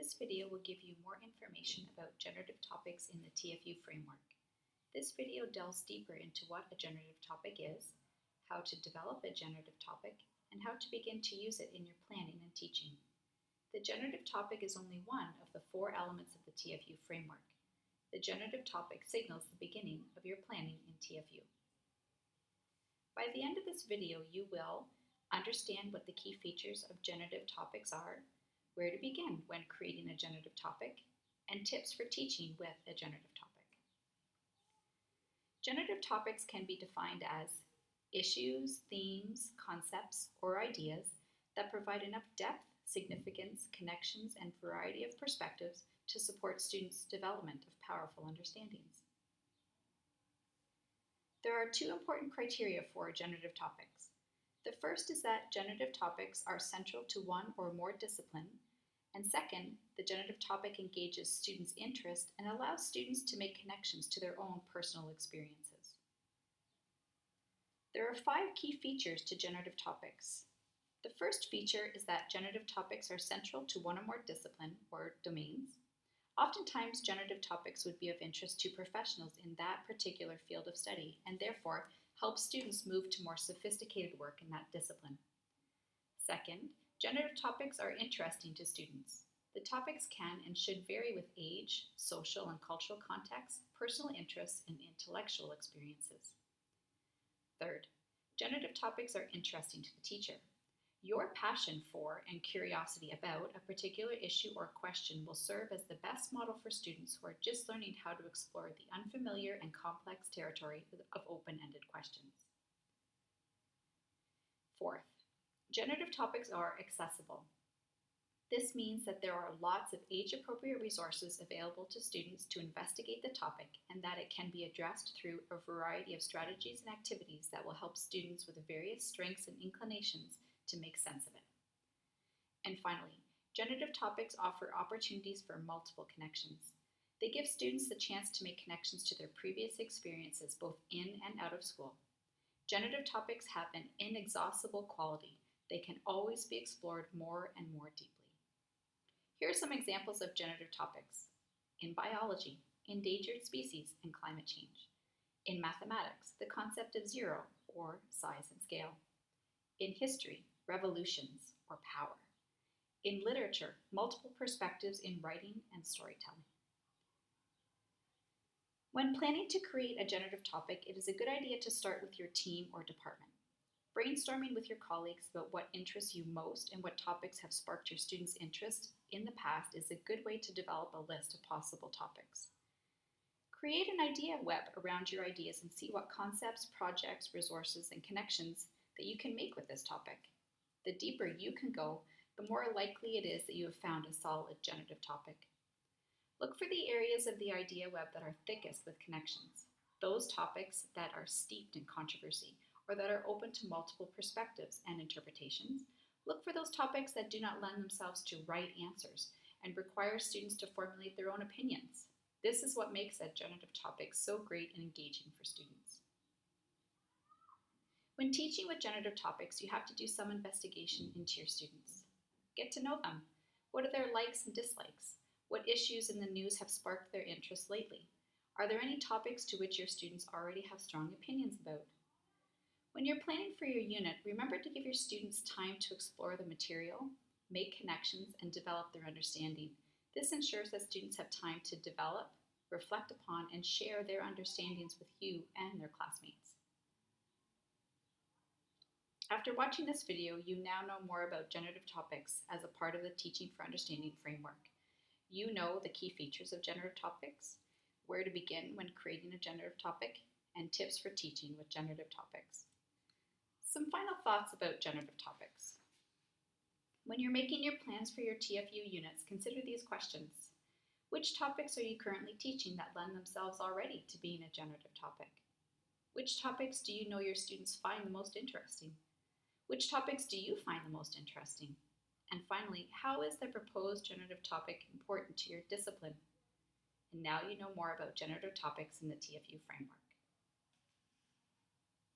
This video will give you more information about generative topics in the TfU framework. This video delves deeper into what a generative topic is, how to develop a generative topic, and how to begin to use it in your planning and teaching. The generative topic is only one of the 4 elements of the TfU framework. The generative topic signals the beginning of your planning in TfU. By the end of this video, you will understand what the key features of generative topics are, where to begin when creating a generative topic, and tips for teaching with a generative topic. Generative topics can be defined as issues, themes, concepts, or ideas that provide enough depth, significance, connections, and variety of perspectives to support students' development of powerful understandings. There are 2 important criteria for generative topics. The first is that generative topics are central to one or more discipline, and second, the generative topic engages students' interest and allows students to make connections to their own personal experiences. There are 5 key features to generative topics. The first feature is that generative topics are central to one or more discipline or domains. Oftentimes, generative topics would be of interest to professionals in that particular field of study and therefore help students move to more sophisticated work in that discipline. Second, generative topics are interesting to students. The topics can and should vary with age, social and cultural context, personal interests, and intellectual experiences. Third, generative topics are interesting to the teacher. Your passion for and curiosity about a particular issue or question will serve as the best model for students who are just learning how to explore the unfamiliar and complex territory of open-ended questions. Fourth, generative topics are accessible. This means that there are lots of age-appropriate resources available to students to investigate the topic and that it can be addressed through a variety of strategies and activities that will help students with various strengths and inclinations to make sense of it. And finally, generative topics offer opportunities for multiple connections. They give students the chance to make connections to their previous experiences both in and out of school. Generative topics have an inexhaustible quality. They can always be explored more and more deeply. Here are some examples of generative topics. In biology, endangered species and climate change. In mathematics, the concept of zero, or size and scale. In history, revolutions, or power. In literature, multiple perspectives in writing and storytelling. When planning to create a generative topic, it is a good idea to start with your team or department. Brainstorming with your colleagues about what interests you most and what topics have sparked your students' interest in the past is a good way to develop a list of possible topics. Create an idea web around your ideas and see what concepts, projects, resources, and connections that you can make with this topic. The deeper you can go, the more likely it is that you have found a solid generative topic. Look for the areas of the idea web that are thickest with connections, those topics that are steeped in controversy or that are open to multiple perspectives and interpretations. Look for those topics that do not lend themselves to right answers and require students to formulate their own opinions. This is what makes a generative topic so great and engaging for students. When teaching with generative topics, you have to do some investigation into your students. Get to know them. What are their likes and dislikes? What issues in the news have sparked their interest lately? Are there any topics to which your students already have strong opinions about? When you're planning for your unit, remember to give your students time to explore the material, make connections, and develop their understanding. This ensures that students have time to develop, reflect upon, and share their understandings with you and their classmates. After watching this video, you now know more about generative topics as a part of the Teaching for Understanding framework. You know the key features of generative topics, where to begin when creating a generative topic, and tips for teaching with generative topics. Some final thoughts about generative topics. When you're making your plans for your TfU units, consider these questions. Which topics are you currently teaching that lend themselves already to being a generative topic? Which topics do you know your students find the most interesting? Which topics do you find the most interesting? And finally, how is the proposed generative topic important to your discipline? And now you know more about generative topics in the TfU framework.